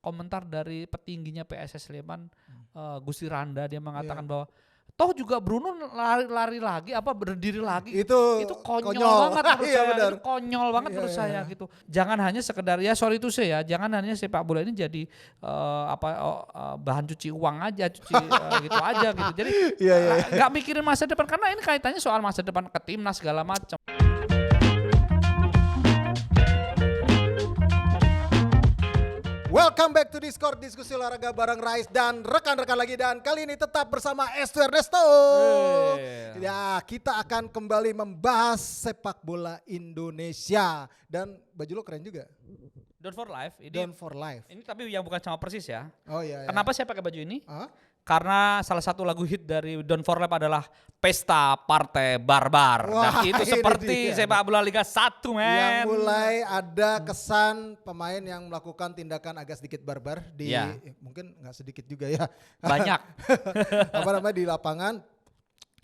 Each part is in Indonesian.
komentar dari petingginya PSS Sleman, Gusti Randa, dia mengatakan bahwa toh juga Bruno lari lagi berdiri lagi. Itu konyol banget menurut saya. Itu konyol banget menurut saya gitu. Jangan hanya sekedar sorry to say jangan hanya sepak bola ini jadi bahan cuci uang aja, gitu aja gitu. Jadi nggak mikirin masa depan, karena ini kaitannya soal masa depan ke timnas segala macam. Welcome back to Discord, diskusi olahraga bareng Rais dan rekan-rekan lagi, dan kali ini tetap bersama Estu Ernesto. Ya, kita akan kembali membahas sepak bola Indonesia, dan baju lo keren juga. Down for Life. Down for Life. Ini tapi yang bukan sama Persis ya. Oh iya. Kenapa saya pakai baju ini? Karena salah satu lagu hit dari Down for Life adalah Pesta Partai Barbar. Wah, dan itu seperti sepak bola Liga 1, men. Yang mulai ada kesan pemain yang melakukan tindakan agak sedikit barbar di mungkin nggak sedikit juga ya. Banyak. Di lapangan.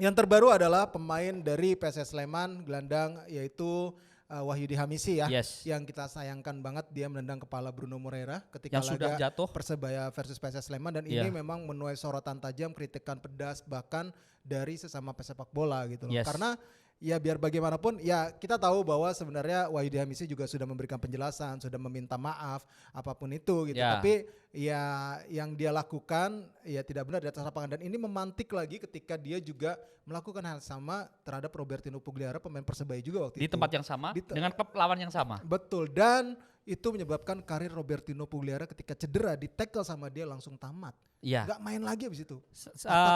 Yang terbaru adalah pemain dari PSS Sleman, gelandang, yaitu Wahyudi Hamisi ya, yang kita sayangkan banget dia menendang kepala Bruno Moreira ketika laga jatuh Persebaya versus PSS Sleman, dan ini memang menuai sorotan tajam, kritikan pedas bahkan dari sesama pesepak bola gitu loh. Karena ya biar bagaimanapun ya kita tahu bahwa sebenarnya Wahyudi Hamisi juga sudah memberikan penjelasan, sudah meminta maaf apapun itu gitu. Tapi ya yang dia lakukan ya tidak benar di atas lapangan, dan ini memantik lagi ketika dia juga melakukan hal sama terhadap Robertino Pugliara, pemain Persebaya juga waktu itu. Di tempat yang sama, dengan klub lawan yang sama. Betul, dan itu menyebabkan karir Robertino Pugliara ketika cedera di tackle sama dia langsung tamat. Gak main lagi abis itu.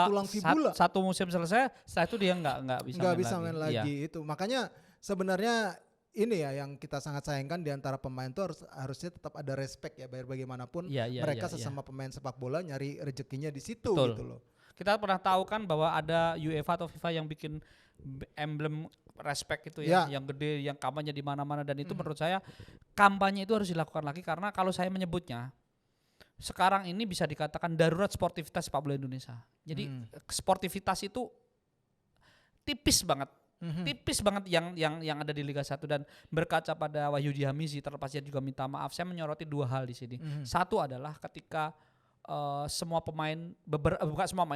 Tulang fibula. Satu musim selesai, setelah itu dia nggak bisa main lagi. Itu makanya sebenarnya ini ya yang kita sangat sayangkan, di antara pemain itu harusnya tetap ada respect ya, biar bagaimanapun mereka sesama pemain sepak bola nyari rezekinya di situ. Betul. Gitu loh. Kita pernah tahu kan bahwa ada UEFA atau FIFA yang bikin emblem respect itu yang gede, yang kampanye di mana-mana, dan itu menurut saya kampanye itu harus dilakukan lagi, karena kalau saya menyebutnya sekarang ini bisa dikatakan darurat sportivitas sepak bola Indonesia. Jadi sportivitas itu tipis banget. Tipis banget yang ada di Liga 1, dan berkaca pada Wahyudi Hamisi, terlepas dia juga minta maaf, saya menyoroti dua hal di sini. Satu adalah ketika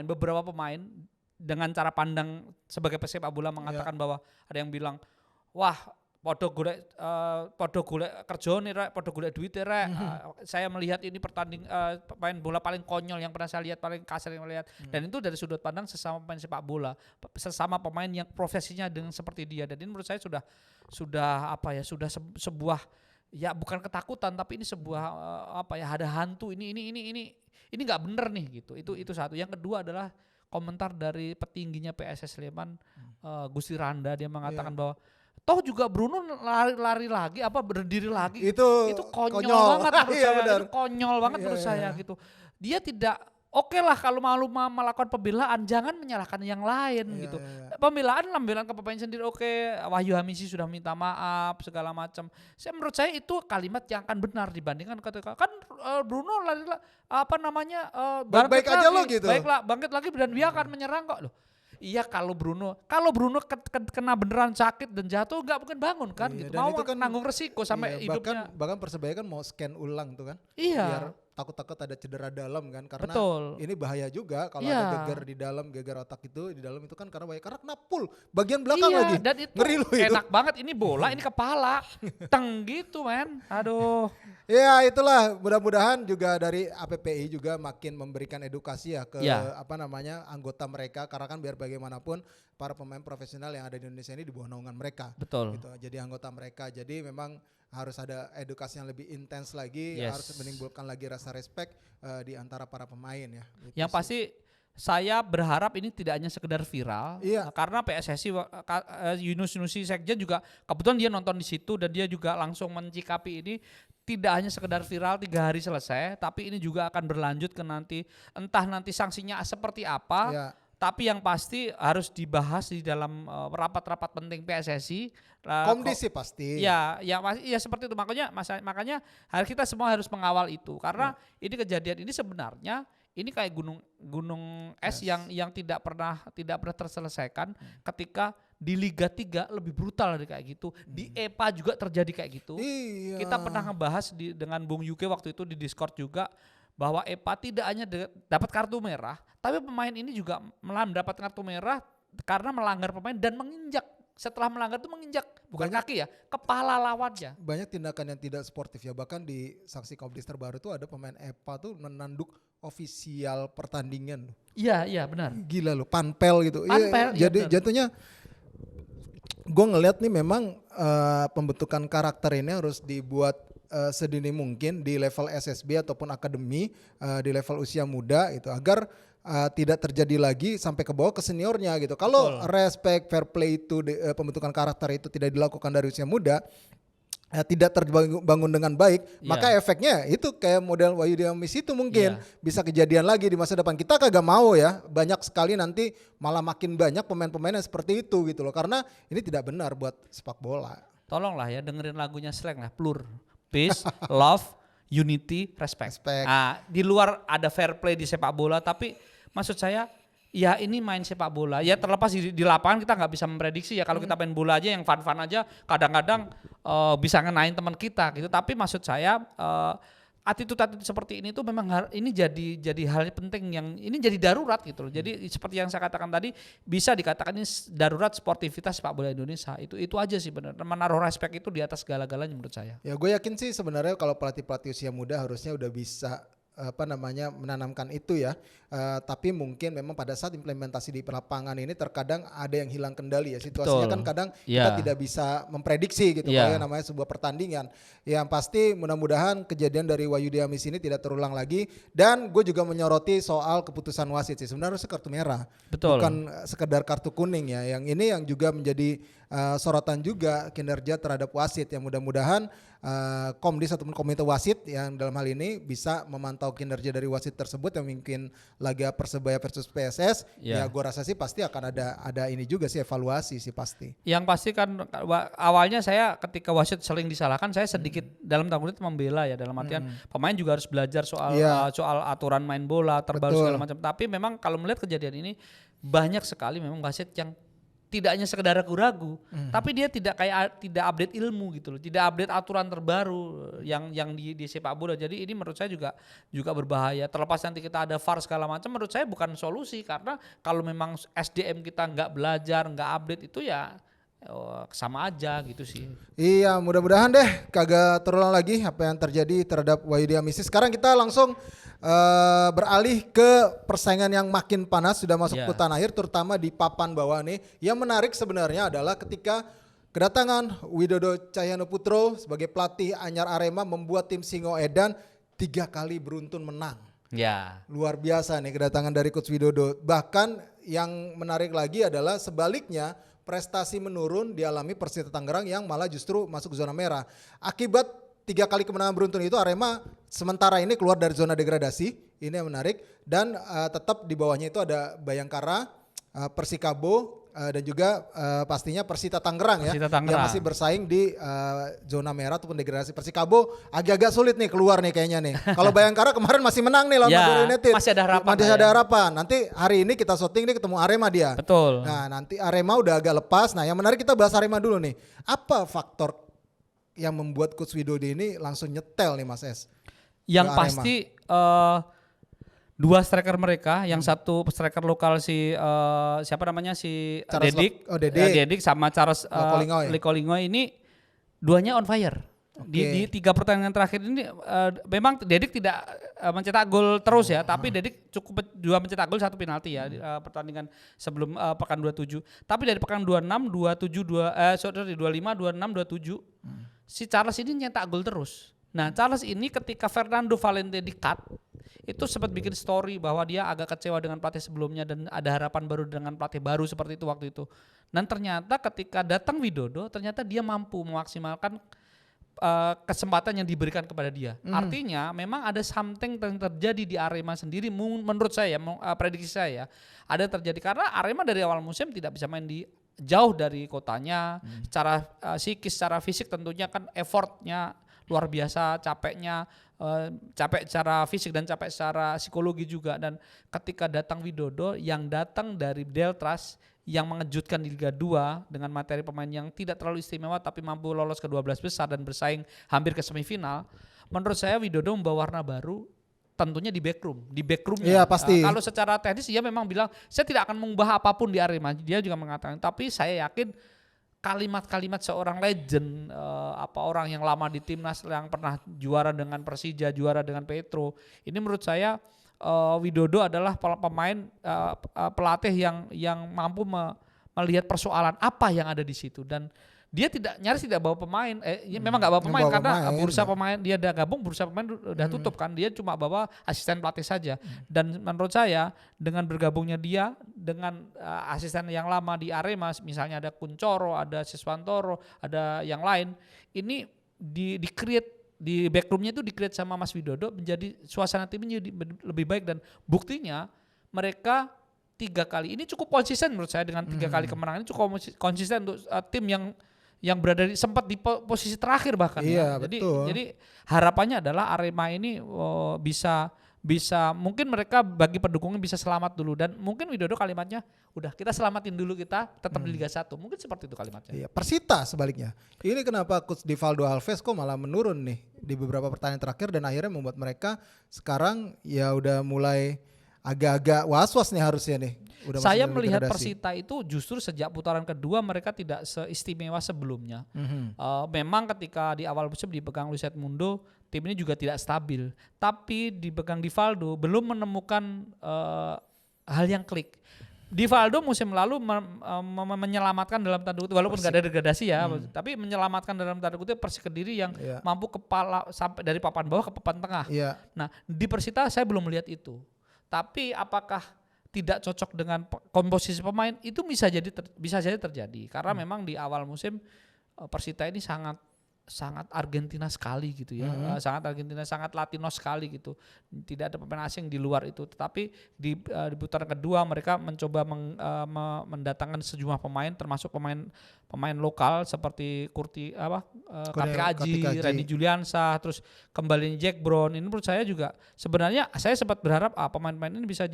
beberapa pemain dengan cara pandang sebagai pesepak bola mengatakan bahwa ada yang bilang, wah podo golek kerjane rek, podo golek duite rek. Saya melihat ini pemain bola paling konyol yang pernah saya lihat, paling kasar yang melihat. Dan itu dari sudut pandang sesama pemain sepak bola, sesama pemain yang profesinya dengan seperti dia. Dan ini menurut saya sudah sebuah ya bukan ketakutan, tapi ini sebuah ada hantu, ini nggak bener nih gitu. Itu satu. Yang kedua adalah komentar dari petingginya PSS Sleman, Gusti Randa, dia mengatakan bahwa toh juga Bruno lari lagi berdiri lagi. Itu konyol banget menurut saya. Itu konyol banget menurut saya gitu. Dia tidak oke lah kalau malu melakukan pembelaan, jangan menyalahkan yang lain gitu. Pembelaan ke pemain sendiri, oke, Wahyu Hamisi sudah minta maaf segala macam. Menurut saya itu kalimat yang akan benar dibandingkan ketika kan Bruno baik aja lo gitu. Baiklah, bangkit lagi dan dia akan menyerang kok loh. Iya, kalau Bruno kena beneran sakit dan jatuh nggak mungkin bangun kan gitu. Mau kan nanggung resiko sampai hidupnya. Bahkan Persebaya kan mau scan ulang tuh kan. Biar takut-takut ada cedera dalam kan, karena ini bahaya juga kalau ada geger di dalam, geger otak itu di dalam itu kan, karena kena pull bagian belakang lagi. Dan itu ngeri loh, enak banget, ini bola ini kepala teng gitu men. Aduh. Ya itulah, mudah-mudahan juga dari APPI juga makin memberikan edukasi ya ke anggota mereka, karena kan biar bagaimanapun para pemain profesional yang ada di Indonesia ini di bawah naungan mereka. Betul. Gitu, jadi anggota mereka. Jadi memang harus ada edukasi yang lebih intens lagi, harus menimbulkan lagi rasa respect di antara para pemain ya. Gitu yang pasti saya berharap ini tidak hanya sekedar viral, karena PSSI Yunus Nusi Sekjen juga kebetulan dia nonton di situ, dan dia juga langsung mencikapi ini tidak hanya sekedar viral 3 hari selesai, tapi ini juga akan berlanjut ke entah nanti sanksinya seperti apa. Tapi yang pasti harus dibahas di dalam rapat-rapat penting PSSI. Kondisi pasti. Ya seperti itu. Makanya kita semua harus mengawal itu, karena ini kejadian ini sebenarnya ini kayak gunung es yang tidak pernah terselesaikan ketika di Liga 3 lebih brutal dari kayak gitu. Di EPA juga terjadi kayak gitu. Iya. Kita pernah ngebahas dengan Bung Yuke waktu itu di Discord juga bahwa EPA tidak hanya dapat kartu merah, tapi pemain ini juga mendapat kartu merah karena melanggar pemain dan menginjak. Setelah melanggar itu menginjak bukan kaki ya, kepala lawannya. Banyak tindakan yang tidak sportif ya. Bahkan di sanksi komplis terbaru tuh ada pemain EPA tuh menanduk ofisial pertandingan. Iya benar. Gila loh, panpel gitu. Panpel, jadi jatuhnya gue ngeliat nih memang pembentukan karakter ini harus dibuat sedini mungkin di level SSB ataupun akademi di level usia muda itu agar tidak terjadi lagi sampai ke bawah ke seniornya gitu. Kalau respect, fair play itu pembentukan karakter itu tidak dilakukan dari usia muda, tidak terbangun dengan baik, maka efeknya itu kayak model Wahyu Diamis itu mungkin bisa kejadian lagi di masa depan. Kita kagak mau ya, banyak sekali nanti malah makin banyak pemain-pemain yang seperti itu gitu loh. Karena ini tidak benar buat sepak bola. Tolonglah ya dengerin lagunya Slang lah, Plur, Peace, Love, Unity, Respect. Nah, di luar ada fair play di sepak bola, tapi maksud saya, ya ini main sepak bola. Ya terlepas di lapangan kita nggak bisa memprediksi ya. Kalau kita main bola aja yang fun-fun aja, kadang-kadang bisa ngenain teman kita gitu. Tapi maksud saya attitude seperti ini tuh memang ini jadi hal penting yang ini jadi darurat gitu loh. Jadi seperti yang saya katakan tadi, bisa dikatakan ini darurat sportivitas sepak bola Indonesia. Itu aja sih benar. Menaruh respect itu di atas segala-galanya menurut saya. Ya gue yakin sih sebenarnya kalau pelatih-pelatih usia muda harusnya udah bisa menanamkan itu ya, tapi mungkin memang pada saat implementasi di lapangan ini terkadang ada yang hilang kendali ya, situasinya kan kadang kita tidak bisa memprediksi gitu kalau namanya sebuah pertandingan. Yang pasti mudah-mudahan kejadian dari Wahyu Diamis ini tidak terulang lagi, dan gue juga menyoroti soal keputusan wasit sih, sebenarnya kartu merah, bukan sekedar kartu kuning ya, yang ini yang juga menjadi sorotan juga kinerja terhadap wasit, yang mudah-mudahan Komdis ataupun komite wasit yang dalam hal ini bisa memantau kinerja dari wasit tersebut yang mungkin laga Persebaya versus PSS. Ya gue rasa sih pasti akan ada ini juga sih, evaluasi sih pasti. Yang pasti kan awalnya saya ketika wasit sering disalahkan, saya sedikit dalam tanda kutip membela ya, dalam artian pemain juga harus belajar soal aturan main bola terbaru segala macam. Tapi memang kalau melihat kejadian ini banyak sekali memang wasit yang tidak hanya sekedar ragu-ragu, tapi dia tidak update ilmu gitu loh, tidak update aturan terbaru yang di sepak bola. Jadi ini menurut saya juga berbahaya. Terlepas nanti kita ada VAR segala macam, menurut saya bukan solusi, karena kalau memang SDM kita nggak belajar, nggak update itu ya sama aja gitu sih. Iya, mudah-mudahan deh kagak terulang lagi apa yang terjadi terhadap Wahyu Diamis. Sekarang kita langsung beralih ke persaingan yang makin panas, sudah masuk putaran akhir, terutama di papan bawah nih. Yang menarik sebenarnya adalah ketika kedatangan Widodo Cahyano Putro sebagai pelatih anyar Arema membuat tim Singoedan 3 kali beruntun menang. Ya. Luar biasa nih kedatangan dari Coach Widodo. Bahkan yang menarik lagi adalah sebaliknya, prestasi menurun dialami Persita Tangerang yang malah justru masuk zona merah. Akibat 3 kali kemenangan beruntun itu, Arema sementara ini keluar dari zona degradasi. Ini yang menarik. Dan tetap di bawahnya itu ada Bayangkara, Persikabo, dan juga pastinya Persita Tangerang ya, yang masih bersaing di zona merah ataupun degradasi. Persikabo agak-agak sulit nih keluar nih kayaknya nih. Kalau Bayangkara kemarin masih menang nih lawan Madura United. Masih ada harapan. Masih ada harapan. Nanti hari ini kita syuting nih ketemu Arema dia. Betul. Nah nanti Arema udah agak lepas. Nah yang menarik kita bahas Arema dulu nih. Apa faktor yang membuat Coach Widodo ini langsung nyetel nih Mas Es? Yang pasti 2 striker mereka, yang satu striker lokal siapa namanya si Dedik sama Charles Likolingoi ini duanya on fire. Di 3 pertandingan terakhir ini memang Dedik tidak mencetak gol terus ya, tapi Dedik cukup 2 mencetak gol, 1 penalti ya di pertandingan sebelum pekan 27. Tapi dari pekan 26, 27, 25, 26, 27 si Charles ini nyetak gol terus. Nah Charles ini ketika Fernando Valente di-cut, itu sempat bikin story bahwa dia agak kecewa dengan pelatih sebelumnya dan ada harapan baru dengan pelatih baru seperti itu waktu itu. Dan ternyata ketika datang Widodo, ternyata dia mampu memaksimalkan kesempatan yang diberikan kepada dia. Artinya memang ada something yang terjadi di Arema sendiri, menurut saya, prediksi saya ada terjadi karena Arema dari awal musim tidak bisa main jauh dari kotanya, secara psikis, secara fisik tentunya kan effortnya luar biasa, capek secara fisik dan capek secara psikologi juga. Dan ketika datang Widodo yang datang dari Deltras yang mengejutkan di Liga 2 dengan materi pemain yang tidak terlalu istimewa tapi mampu lolos ke 12 besar dan bersaing hampir ke semifinal, menurut saya Widodo membawa warna baru tentunya di backroomnya. Iya pasti. Kalau secara teknis dia memang bilang saya tidak akan mengubah apapun di Arema. Dia juga mengatakan, tapi saya yakin kalimat-kalimat seorang legend, orang yang lama di timnas, yang pernah juara dengan Persija, juara dengan Petro, ini menurut saya Widodo adalah pemain pelatih yang mampu melihat persoalan apa yang ada di situ, dan dia nyaris tidak bawa pemain, memang nggak bawa pemain karena bursa pemain dia udah gabung, bursa pemain udah tutup kan, dia cuma bawa asisten pelatih saja. Dan menurut saya dengan bergabungnya dia dengan asisten yang lama di Arema, misalnya ada Kuncoro, ada Siswantoro, ada yang lain, ini di-create di backroomnya itu di-create sama Mas Widodo, menjadi suasana timnya lebih baik, dan buktinya mereka 3 kali ini cukup konsisten menurut saya dengan 3 kali kemenangan ini cukup konsisten untuk tim yang berada sempat di posisi terakhir bahkan. Iya, ya. betul. Jadi harapannya adalah Arema ini bisa mungkin mereka bagi pendukungnya bisa selamat dulu, dan mungkin Widodo kalimatnya udah kita selamatin dulu, kita tetap di Liga 1. Mungkin seperti itu kalimatnya. Iya, Persita sebaliknya. Ini kenapa coach Divaldo Alves kok malah menurun nih di beberapa pertandingan terakhir, dan akhirnya membuat mereka sekarang ya udah mulai agak-agak was-was nih harusnya nih. Saya melihat Persita itu justru sejak putaran kedua mereka tidak seistimewa sebelumnya. Memang ketika di awal musim dipegang Luis Edmundo, tim ini juga tidak stabil. Tapi dipegang Divaldo belum menemukan hal yang klik. Divaldo musim lalu menyelamatkan dalam tanda kutip, walaupun nggak ada degradasi ya, tapi menyelamatkan dalam tanda kutip Persik Kediri yang mampu kepala sampai dari papan bawah ke papan tengah. Nah di Persita saya belum melihat itu. Tapi apakah tidak cocok dengan komposisi pemain, itu bisa jadi terjadi karena memang di awal musim Persita ini sangat Argentina sekali gitu ya, sangat Argentina, sangat Latino sekali gitu, tidak ada pemain asing di luar itu. Tetapi di putaran kedua mereka mencoba mendatangkan sejumlah pemain, termasuk pemain lokal seperti Kartika Aji, Randy Juliansyah, terus kembali Jack Brown. Ini menurut saya juga sebenarnya saya sempat berharap pemain-pemain ini bisa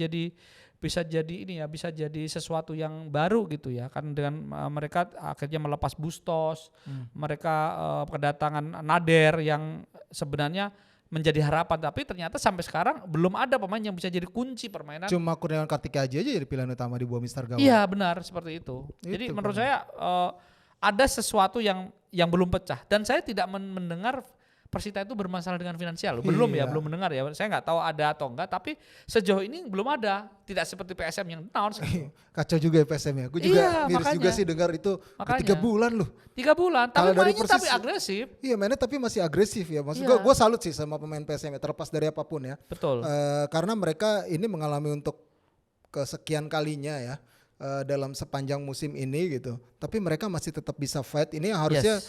jadi sesuatu yang baru gitu ya, kan dengan mereka akhirnya melepas Bustos, mereka kedatangan Nader yang sebenarnya menjadi harapan, tapi ternyata sampai sekarang belum ada pemain yang bisa jadi kunci permainan. Cuma Kurniawan Kartika aja jadi pilihan utama di bawah Mister Gawang. Iya benar seperti itu. Jadi menurut saya ada sesuatu yang belum pecah, dan saya tidak mendengar Persita itu bermasalah dengan finansial. Belum mendengar ya. Saya nggak tahu ada atau enggak, tapi sejauh ini belum ada. Tidak seperti PSM yang down. Kacau juga ya PSM ya. Gue juga miris juga sih dengar itu. 3 bulan loh. 3 bulan, tapi mainnya tapi agresif. Iya mainnya tapi masih agresif ya. Maksud gue salut sih sama pemain PSM ya, terlepas dari apapun ya. Betul. Karena mereka ini mengalami untuk kesekian kalinya ya dalam sepanjang musim ini gitu. Tapi mereka masih tetap bisa fight. Ini harusnya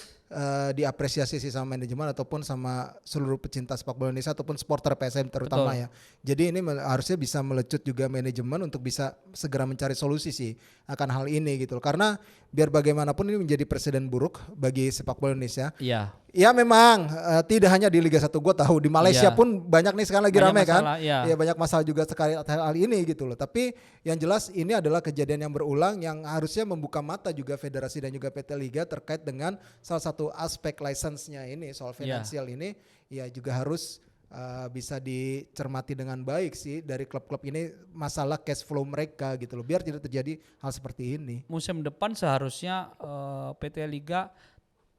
diapresiasi sih sama manajemen ataupun sama seluruh pecinta sepak bola Indonesia ataupun supporter PSM terutama. Betul. Ya. Jadi ini harusnya bisa melecut juga manajemen untuk bisa segera mencari solusi sih akan hal ini gitu. Karena biar bagaimanapun ini menjadi presiden buruk bagi sepak bola Indonesia. Iya. Ya memang tidak hanya di Liga 1, gue tahu di Malaysia pun banyak nih sekarang lagi ramai kan. Iya banyak masalah juga sekali hal ini gitu loh. Tapi yang jelas ini adalah kejadian yang berulang yang harusnya membuka mata juga federasi dan juga PT Liga terkait dengan salah satu aspek license-nya ini soal finansial ini ya juga harus bisa dicermati dengan baik sih dari klub-klub ini masalah cash flow mereka gitu loh biar tidak terjadi hal seperti ini. Musim depan seharusnya PT Liga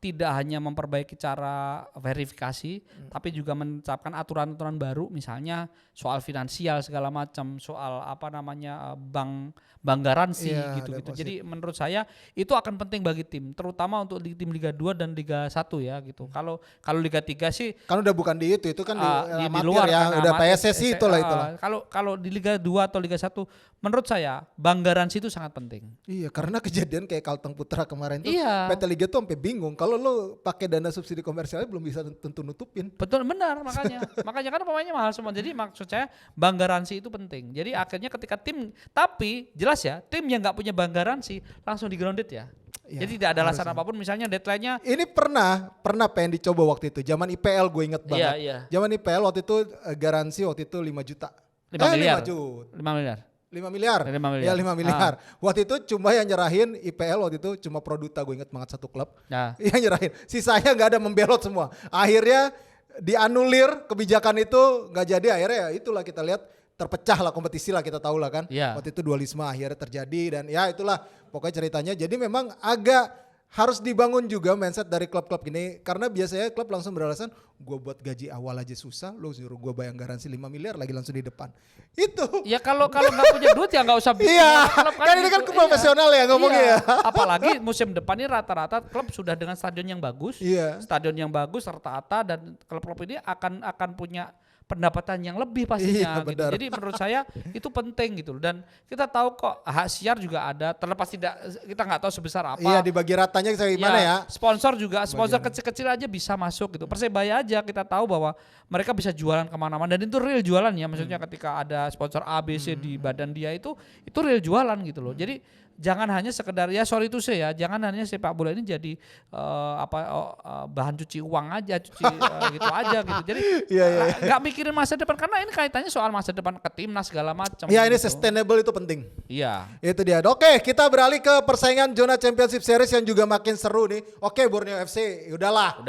tidak hanya memperbaiki cara verifikasi, tapi juga menetapkan aturan-aturan baru, misalnya soal finansial segala macam, soal bank garansi gitu-gitu. Jadi menurut saya itu akan penting bagi tim, terutama untuk tim Liga 2 dan Liga 1 ya gitu. Kalau Liga 3 sih kan udah bukan di itu kan di luar ya, kan, udah PSSI itulah. Kalau di Liga 2 atau Liga 1 menurut saya bank garansi itu sangat penting. Iya, karena kejadian kayak Kalteng Putra kemarin tuh PT Liga tuh sampai bingung kalau lo pakai dana subsidi komersialnya belum bisa tentu nutupin. Betul, benar makanya karena pemainnya mahal semua. Jadi maksud saya bank garansi itu penting. Jadi akhirnya ketika tapi jelas ya tim yang nggak punya bank garansi langsung di grounded ya. Jadi tidak ada alasan apapun, misalnya deadline-nya. Ini pernah pengen dicoba waktu itu. Zaman IPL gue inget banget. Iya. Zaman IPL waktu itu garansi waktu itu 5 juta. 5 miliar. 5 miliar. 5 miliar. 5 miliar. Ya 5 miliar. Waktu itu cuma yang nyerahin IPL waktu itu cuma Produta, gue inget banget satu klub. Yang nyerahin. Sisanya nggak ada, membelot semua. Akhirnya dianulir kebijakan itu, nggak jadi, akhirnya ya itulah kita lihat terpecah lah kompetisi lah, kita tahu lah kan. Waktu itu dualisme akhirnya terjadi dan ya itulah pokoknya ceritanya. Jadi memang agak harus dibangun juga mindset dari klub-klub gini, karena biasanya klub langsung beralasan gue buat gaji awal aja susah, lo suruh gue bayang garansi 5 miliar lagi langsung di depan. Itu. Ya kalau nggak punya duit ya nggak usah bikin. Kan ini kan profesional ya ngomongnya ya. Apalagi musim depan ini rata-rata klub sudah dengan stadion yang bagus, stadion yang bagus rata-rata, dan klub-klub ini akan punya pendapatan yang lebih pastinya gitu. Jadi menurut saya itu penting gitu, dan kita tahu kok hak siar juga ada, terlepas kita nggak tahu sebesar apa. Dibagi ratanya gimana ya. Sponsor kecil-kecil aja bisa masuk gitu. Persebaya aja kita tahu bahwa mereka bisa jualan kemana-mana, dan itu real jualan ya, maksudnya ketika ada sponsor A, B, C di badan dia itu real jualan gitu loh. Jadi jangan hanya sekedar jangan hanya sepak bola ini jadi bahan cuci uang aja, gitu aja gitu. Jadi nggak mikirin masa depan, karena ini kaitannya soal masa depan ke timnas segala macam. Ini sustainable itu penting. Itu dia. Oke, kita beralih ke persaingan zona Championship Series yang juga makin seru nih. Oke, Borneo FC, udahlah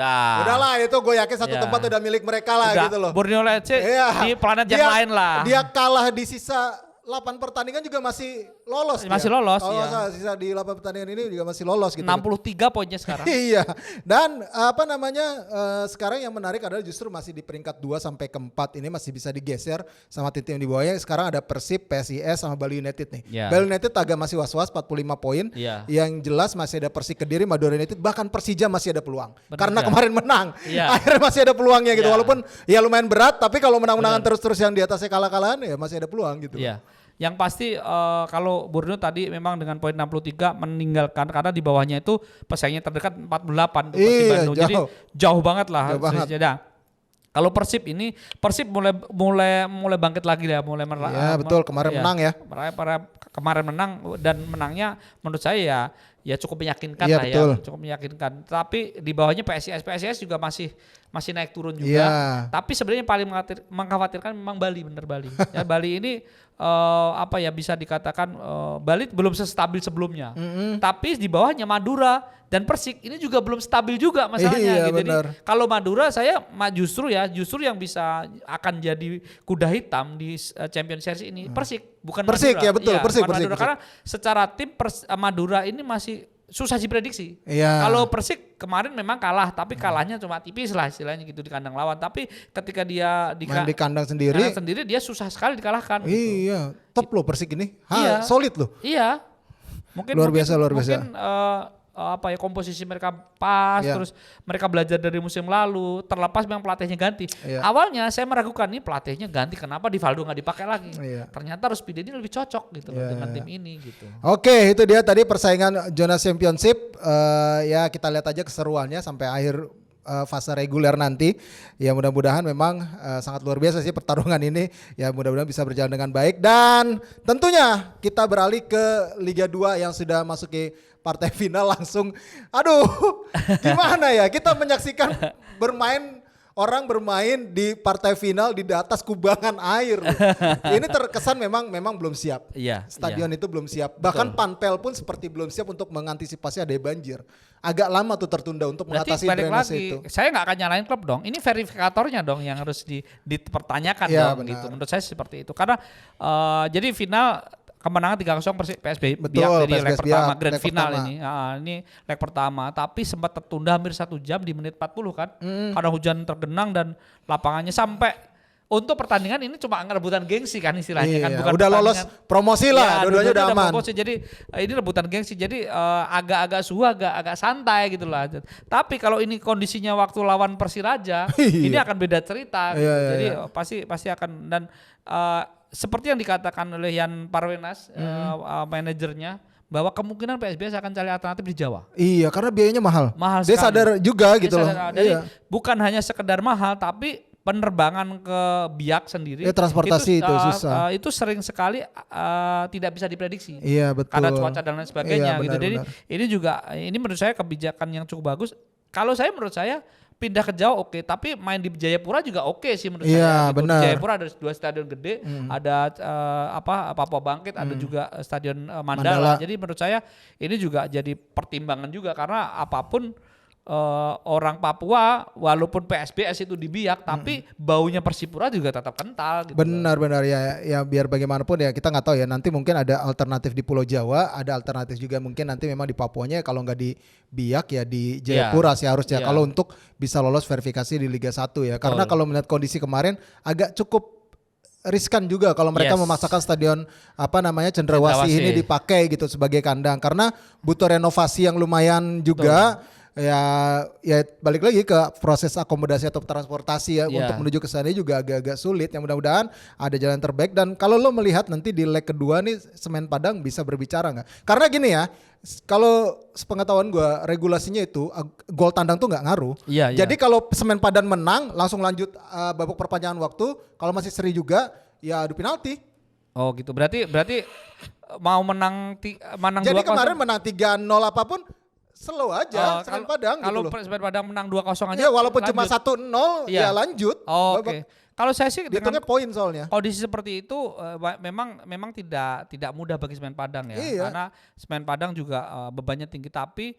itu gue yakin satu tempat udah milik mereka lah gitu loh. Borneo FC di planet yang lain lah. Dia kalah di sisa 8 pertandingan juga masih lolos. Masih lolos. Sisa di 8 pertandingan ini juga masih lolos gitu. 63 poinnya sekarang. Dan sekarang yang menarik adalah justru masih di peringkat 2 sampai ke 4 ini masih bisa digeser sama tim-tim di bawahnya. Sekarang ada Persib, PSIS sama Bali United nih. Bali United agak masih was-was 45 poin. Yang jelas masih ada Persik Kediri, Madura United, bahkan Persija masih ada peluang. Karena kemarin menang. Akhirnya masih ada peluangnya gitu. Walaupun ya lumayan berat, tapi kalau menang-menangan terus-terus yang di atasnya kalah-kalahan ya masih ada peluang gitu. Yang pasti kalau Borneo tadi memang dengan poin 63 meninggalkan, karena di bawahnya itu pesaingnya terdekat 48 Persib Bandung. Jadi jauh banget lah. Kalau Persib mulai bangkit lagi ya, betul, kemarin menang ya. Kemarin menang, dan menangnya menurut saya ya cukup meyakinkan cukup meyakinkan. Tapi di bawahnya PSIS juga masih naik turun juga. Tapi sebenarnya yang paling mengkhawatirkan memang Bali, Bali. Bali ini bisa dikatakan Bali belum sestabil sebelumnya. Tapi di bawahnya Madura dan Persik ini juga belum stabil juga masalahnya gitu. Jadi kalau Madura saya justru yang bisa akan jadi kuda hitam di Champions Series ini Persik, bukan Persik, Madura. Betul, Persik. Karena secara tim Madura ini masih susah diprediksi. Kalau Persik kemarin memang kalah, tapi kalahnya cuma tipis lah istilahnya gitu di kandang lawan. Tapi ketika dia main di kandang sendiri dia susah sekali dikalahkan. Top loh Persik ini. Solid loh. Mungkin luar biasa. Mungkin komposisi mereka pas, terus mereka belajar dari musim lalu, terlepas memang pelatihnya ganti. Awalnya saya meragukan nih pelatihnya ganti, kenapa Divaldo nggak dipakai lagi? Ternyata Ruspide ini lebih cocok gitu dengan tim ini gitu. Oke, itu dia tadi persaingan zona championship. Kita lihat aja keseruannya sampai akhir fase reguler nanti. Ya mudah-mudahan memang sangat luar biasa sih pertarungan ini. Ya mudah-mudahan bisa berjalan dengan baik, dan tentunya kita beralih ke Liga 2 yang sudah masuk ke partai final langsung. Gimana ya kita menyaksikan orang bermain di partai final di atas kubangan air. Ini terkesan memang belum siap. Stadion itu belum siap. Bahkan Panpel pun seperti belum siap untuk mengantisipasi adanya banjir. Agak lama tuh tertunda untuk mengatasi drainase itu. Saya nggak akan nyalain klub dong. Ini verifikatornya dong yang harus dipertanyakan dong. Benar. Gitu. Menurut saya seperti itu. Karena jadi final kemenangan 3-0 PSB Biak dari leg pertama, grand final ini. Ini leg pertama, tapi sempat tertunda hampir 1 jam di menit 40 kan. Karena hujan tergenang dan lapangannya sampai untuk pertandingan ini cuma rebutan gengsi kan istilahnya kan, bukan udah lolos promosi lah, dua-duanya udah aman. Promosi, jadi ini rebutan gengsi, jadi agak-agak agak santai gitu lah. Tapi kalau ini kondisinya waktu lawan Persiraja, ini akan beda cerita. Jadi pasti akan, dan seperti yang dikatakan oleh Yan Parwenas, manajernya, bahwa kemungkinan PSBS akan cari alternatif di Jawa. Karena biayanya mahal. Dia sekali. sadar juga gitu loh. Jadi bukan hanya sekedar mahal, tapi penerbangan ke Biak sendiri. Transportasi itu susah. Itu sering sekali tidak bisa diprediksi. Betul. Karena cuaca dan lain sebagainya gitu. Jadi ini menurut saya kebijakan yang cukup bagus. Kalau menurut saya pindah ke Jawa oke, tapi main di Jayapura juga oke sih menurut Iya, saya. Gitu. benar. Di Jayapura ada 2 stadion gede, ada Papua Bangkit, ada juga stadion Mandala. Jadi menurut saya ini juga jadi pertimbangan juga karena apapun orang Papua walaupun PSBS itu di Biak tapi baunya Persipura juga tetap kental gitu. Benar ya biar bagaimanapun ya kita nggak tahu ya, nanti mungkin ada alternatif di Pulau Jawa, ada alternatif juga mungkin nanti memang di Papuanya kalau nggak di Biak ya di Jayapura sih harusnya kalau untuk bisa lolos verifikasi di Liga 1 ya. Karena kalau melihat kondisi kemarin agak cukup riskan juga kalau mereka memaksakan stadion Cendrawasih ini dipakai gitu sebagai kandang karena butuh renovasi yang lumayan juga. Ya balik lagi ke proses akomodasi atau transportasi ya untuk menuju ke sana juga agak-agak sulit. Yang mudah-mudahan ada jalan terbaik. Dan kalau lo melihat nanti di leg kedua nih Semen Padang bisa berbicara nggak? Karena gini ya, kalau sepengetahuan gue regulasinya itu gol tandang tuh nggak ngaruh. Jadi kalau Semen Padang menang langsung lanjut babak perpanjangan waktu. Kalau masih seri juga ya adu penalti. Oh gitu. Berarti mau menang jadi kemarin menang 3-0 apapun slow aja Semen Padang kalau gitu loh. Semen Padang menang 2-0 aja. Iya walaupun lanjut. Cuma 1-0 ya lanjut. Oke. Kalau saya sih dengan poin soalnya. Kondisi seperti itu memang tidak mudah bagi Semen Padang ya. Karena Semen Padang juga bebannya tinggi tapi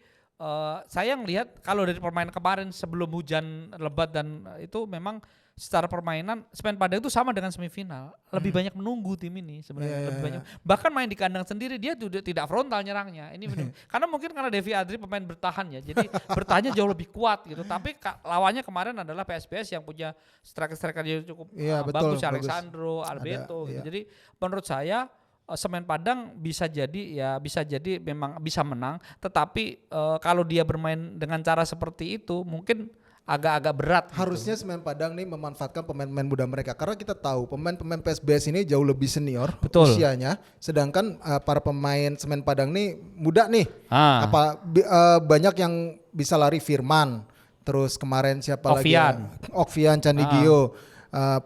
saya ngelihat kalau dari permainan kemarin sebelum hujan lebat dan itu memang secara permainan Semen Padang itu sama dengan semifinal. Lebih banyak menunggu tim ini sebenarnya. Lebih banyak. Bahkan main di kandang sendiri dia tidak frontal nyerangnya. Ini benar. Karena mungkin karena Devi Adri pemain bertahan ya. Jadi bertahannya jauh lebih kuat gitu. Tapi lawannya kemarin adalah PSBS yang punya striker yang cukup bagus, Alexandro, Alberto gitu. Jadi menurut saya Semen Padang bisa jadi memang bisa menang. Tetapi kalau dia bermain dengan cara seperti itu mungkin agak-agak berat. Harusnya gitu. Semen Padang nih memanfaatkan pemain-pemain muda mereka karena kita tahu pemain-pemain PSBS ini jauh lebih senior usianya, sedangkan para pemain Semen Padang nih muda nih. Banyak yang bisa lari Firman, terus kemarin siapa lagi? Okvian Candigio.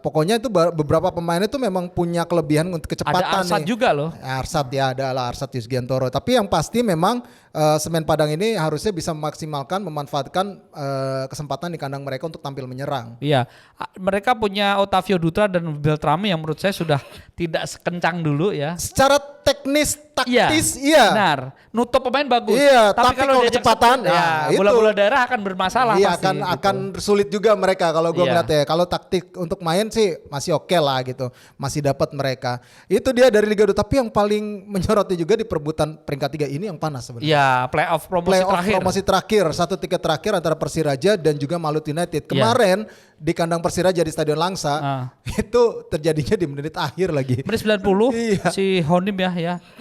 Pokoknya itu beberapa pemain itu memang punya kelebihan untuk kecepatan. Ada Arsat juga loh. Arsat ya, adalah Arsat Yusgiantoro. Tapi yang pasti memang Semen Padang ini harusnya bisa memanfaatkan kesempatan di kandang mereka untuk tampil menyerang. Iya, mereka punya Otavio Dutra dan Beltrami yang menurut saya sudah tidak sekencang dulu ya. Secara teknis, taktis, iya. Benar, nutup pemain bagus. Iya, tapi kalau kecepatan, bola-bola daerah akan bermasalah. Iya, akan sulit juga mereka kalau gue ngeliat ya. Kalau taktik untuk main sih masih oke lah gitu, masih dapat mereka. Itu dia dari Liga 2. Tapi yang paling menyoroti juga di perebutan peringkat 3 ini yang panas sebenarnya. Iya, playoff promosi terakhir. 1 tiket terakhir antara Persiraja dan juga Malut United. Kemarin di kandang Persiraja di Stadion Langsa itu terjadinya di menit akhir lagi. Menit 90 si Honim ya.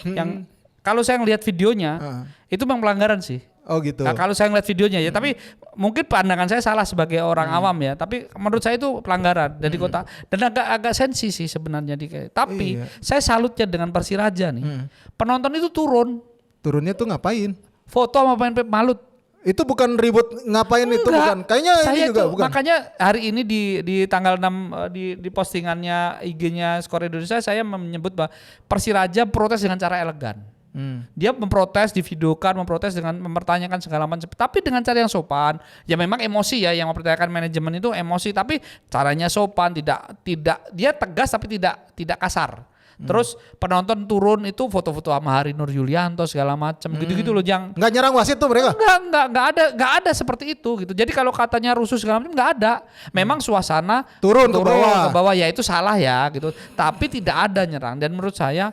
Yang kalau saya ngelihat videonya itu memang pelanggaran sih. Oh gitu. Nah, kalau saya ngeliat videonya ya, tapi mungkin pandangan saya salah sebagai orang awam ya. Tapi menurut saya itu pelanggaran dari kota dan agak sensi sih sebenarnya Tapi saya salutnya dengan Persiraja nih. Penonton itu turun. Turunnya tuh ngapain? Foto sama pemain Malut. Itu bukan ribut ngapain. Enggak. Itu bukan. Kayaknya saya ini juga bukan. Makanya hari ini di tanggal 6 di postingannya IG-nya Skor Indonesia saya menyebut bahwa Persiraja protes dengan cara elegan. Dia memprotes, divideokan, memprotes dengan mempertanyakan segala macam, tapi dengan cara yang sopan. Ya memang emosi ya, yang mempertanyakan manajemen itu emosi, tapi caranya sopan, tidak dia tegas tapi tidak kasar. Terus penonton turun itu foto-foto sama Hari Nur Yulianto segala macam gitu-gitu loh, yang nggak nyerang wasit tuh mereka. Nggak ada seperti itu gitu. Jadi kalau katanya rusuh segala macam nggak ada. Memang suasana turun ke bawah ya itu salah ya gitu. Tapi tidak ada nyerang, dan menurut saya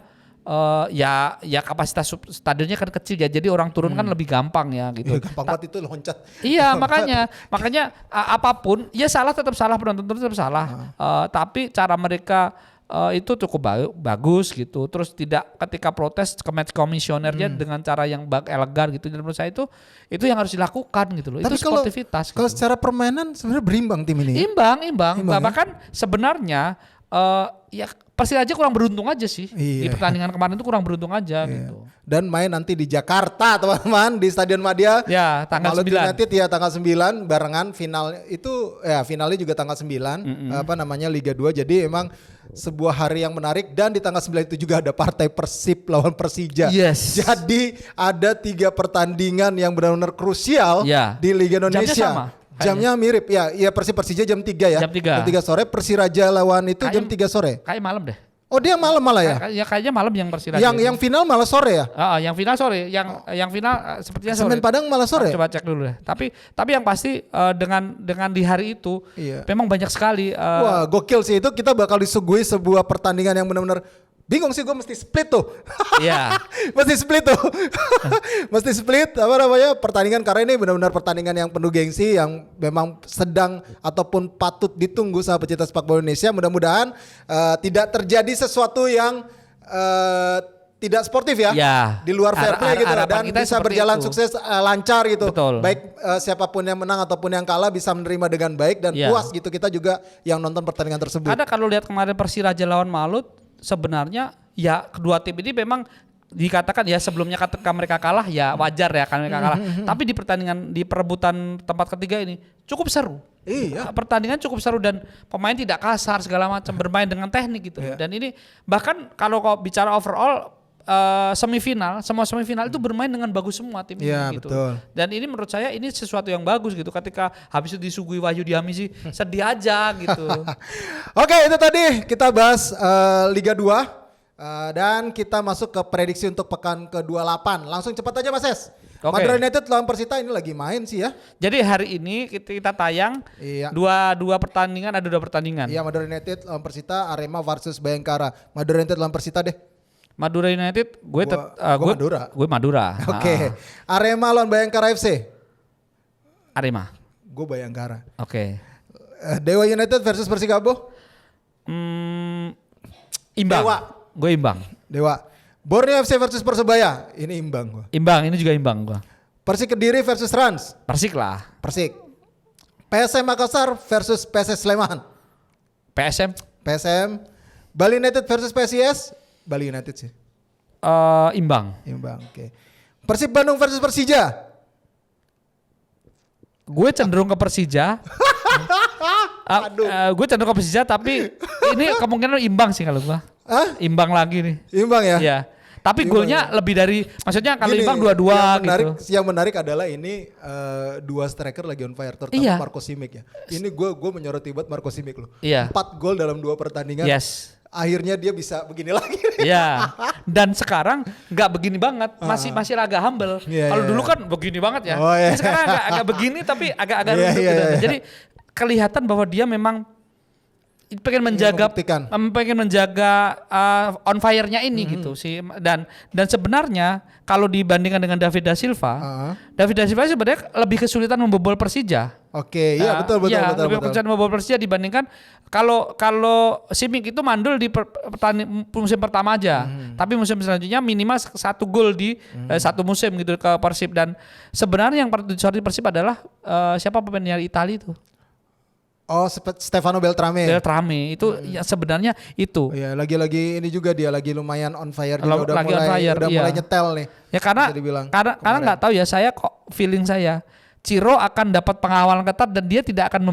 ya kapasitas stadionnya kan kecil ya, jadi orang turun kan lebih gampang ya gitu. Gampang banget itu loncat. Iya makanya apapun ya salah tetap salah, penonton tetap salah. Tapi cara mereka itu cukup bagus gitu. Terus tidak ketika protes ke match komisionernya dengan cara yang elegan gitu. Dan menurut saya itu yang harus dilakukan gitu loh. Tapi itu sportivitas. Kalau secara permainan sebenarnya berimbang tim ini. Imbang. Bahkan sebenarnya ya Persiraja kurang beruntung aja sih. Di pertandingan kemarin itu kurang beruntung aja gitu. Dan main nanti di Jakarta teman-teman, di Stadion Madia. Ya, tanggal 9. United ya tanggal 9 barengan final itu ya finalnya juga tanggal 9 Liga 2. Jadi emang sebuah hari yang menarik, dan di tanggal 9 itu juga ada partai Persib lawan Persija. Yes. Jadi ada 3 pertandingan yang benar-benar krusial di Liga Indonesia. Jamnya mirip ya. Iya Persija jam 3 ya. Jam 3. Jam 3 sore. Persiraja lawan itu jam 3 sore. Kayak malam deh. Oh dia malam malah ya? Ya kayaknya malam yang Persiraja. Yang final malah sore ya? Yang final sore, yang final sepertinya sore. Semen Padang malah sore. Coba cek dulu deh. Tapi yang pasti dengan di hari itu memang banyak sekali. Wah gokil sih itu, kita bakal disuguhi sebuah pertandingan yang benar-benar bingung sih, gue mesti split tuh. Iya. Mesti split tuh. Mesti split apa namanya pertandingan, karena ini benar-benar pertandingan yang penuh gengsi, yang memang sedang ataupun patut ditunggu sama pecinta sepak bola Indonesia. Mudah-mudahan tidak terjadi sesuatu yang tidak sportif ya, di luar fair play gitu, dan bisa berjalan sukses lancar gitu. Betul. Baik siapapun yang menang ataupun yang kalah bisa menerima dengan baik dan puas gitu kita juga yang nonton pertandingan tersebut. Ada kalau lihat kemarin Persiraja lawan Malut, sebenarnya ya kedua tim ini memang dikatakan ya sebelumnya ketika mereka kalah ya wajar ya kan mereka kalah. Tapi di pertandingan di perebutan tempat ketiga ini cukup seru. Iya. Pertandingan cukup seru dan pemain tidak kasar segala macam, bermain dengan teknik gitu. Dan ini bahkan kalau kau bicara overall semifinal, semua semifinal itu bermain dengan bagus semua tim ini gitu. Betul. Dan ini menurut saya ini sesuatu yang bagus gitu, ketika habis itu disuguhi Wahyu Dihamisi sedih aja gitu. Oke, itu tadi kita bahas Liga 2 dan kita masuk ke prediksi untuk pekan ke-28. Langsung cepat aja Mas Es. Madura United lawan Persita ini lagi main sih ya. Jadi hari ini kita tayang dua pertandingan, ada 2 pertandingan. Iya, Madura United lawan Persita, Arema versus Bayangkara. Madura United lawan Persita deh. Madura United, gue Madura. Oke. Arema lawan Bayangkara FC. Arema. Gue Bayangkara. Oke. Dewa United versus Persikabo. Imbang. Dewa. Gue imbang. Dewa. Borneo FC versus Persebaya. Ini imbang gue. Imbang, ini juga imbang gue. Persik Kediri versus Rans. Persik lah. Persik. PSM Makassar versus PSS Sleman. PSM. Bali United versus PSIS. Bali United sih. Imbang. Oke. Persib Bandung versus Persija. Gue cenderung ke Persija. Gue cenderung ke Persija, tapi ini kemungkinan imbang sih kalau gue. Imbang lagi nih. Imbang ya? Iya. Tapi golnya lebih dari, maksudnya kalau imbang 2-2 gitu. Yang menarik adalah ini 2 striker lagi on fire, terutama Marco Simic ya. Ini gue menyoroti banget Marco Simic loh. 4 gol dalam 2 pertandingan. Yes. Akhirnya dia bisa begini lagi. Iya. Dan sekarang nggak begini banget, masih agak humble. Kalau dulu kan begini banget ya. Sekarang agak begini tapi agak lembut gitu. Jadi kelihatan bahwa dia memang pengen menjaga on fire-nya ini gitu sih. Dan sebenarnya kalau dibandingkan dengan David da Silva, David da Silva sebenarnya lebih kesulitan membobol Persija. Oke, iya betul. Lebih kesulitan membobol Persija dibandingkan kalau Simic itu mandul di musim pertama aja. Tapi musim selanjutnya minimal 1 gol di 1 musim gitu ke Persib. Dan sebenarnya yang patut disoroti Persib adalah siapa pemain dari Italia itu? Oh, Stefano Beltrame. Beltrame itu ya sebenarnya itu. Iya, lagi-lagi ini juga dia lagi lumayan on fire juga, udah mulai nyetel nih. Ya karena nggak tahu ya, saya kok feeling saya Ciro akan dapat pengawalan ketat dan dia tidak akan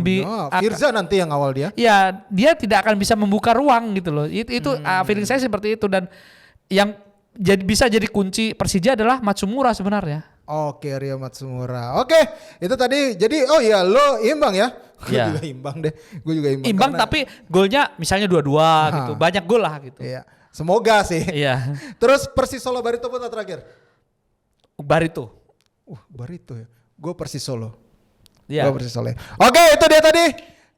Firza nanti yang awal dia. Ya, dia tidak akan bisa membuka ruang gitu loh. Itu feeling saya seperti itu, dan yang bisa jadi kunci Persija adalah Matsumura sebenarnya. Oke, Rio Matsumura. Oke, itu tadi. Jadi lo imbang ya? Gue juga imbang deh. Gue juga imbang. Imbang tapi golnya misalnya 2-2 gitu. Banyak gol lah gitu. Iya. Semoga sih. Iya. Terus Persis Solo Barito putra terakhir. Barito. Barito ya. Gue Persis Solo. Iya. Gue Persis Solo. Oke, itu dia tadi.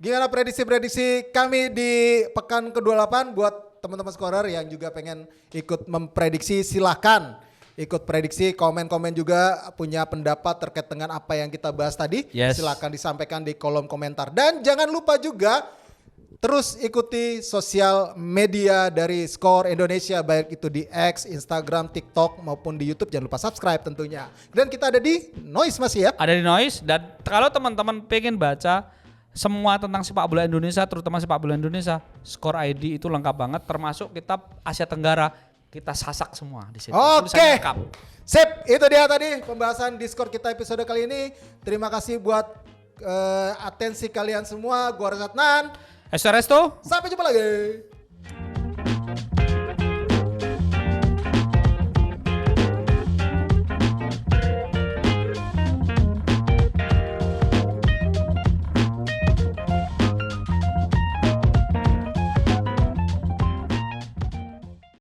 Gimana prediksi-prediksi kami di pekan ke-28 buat teman-teman skorer yang juga pengen ikut memprediksi, silakan ikut prediksi, komen-komen juga punya pendapat terkait dengan apa yang kita bahas tadi. Silakan disampaikan di kolom komentar. Dan jangan lupa juga terus ikuti sosial media dari Skor Indonesia, baik itu di X, Instagram, TikTok maupun di YouTube. Jangan lupa subscribe tentunya. Dan kita ada di Noise masih ya? Ada di Noise, dan kalau teman-teman pengen baca semua tentang sepak bola Indonesia, terutama sepak bola Indonesia, Skor ID itu lengkap banget, termasuk kitab Asia Tenggara. Kita sasak semua di situ. Oke. Sip, itu dia tadi pembahasan Discord kita episode kali ini. Terima kasih buat atensi kalian semua. Gua Rezatnan. Resto. Sampai jumpa lagi.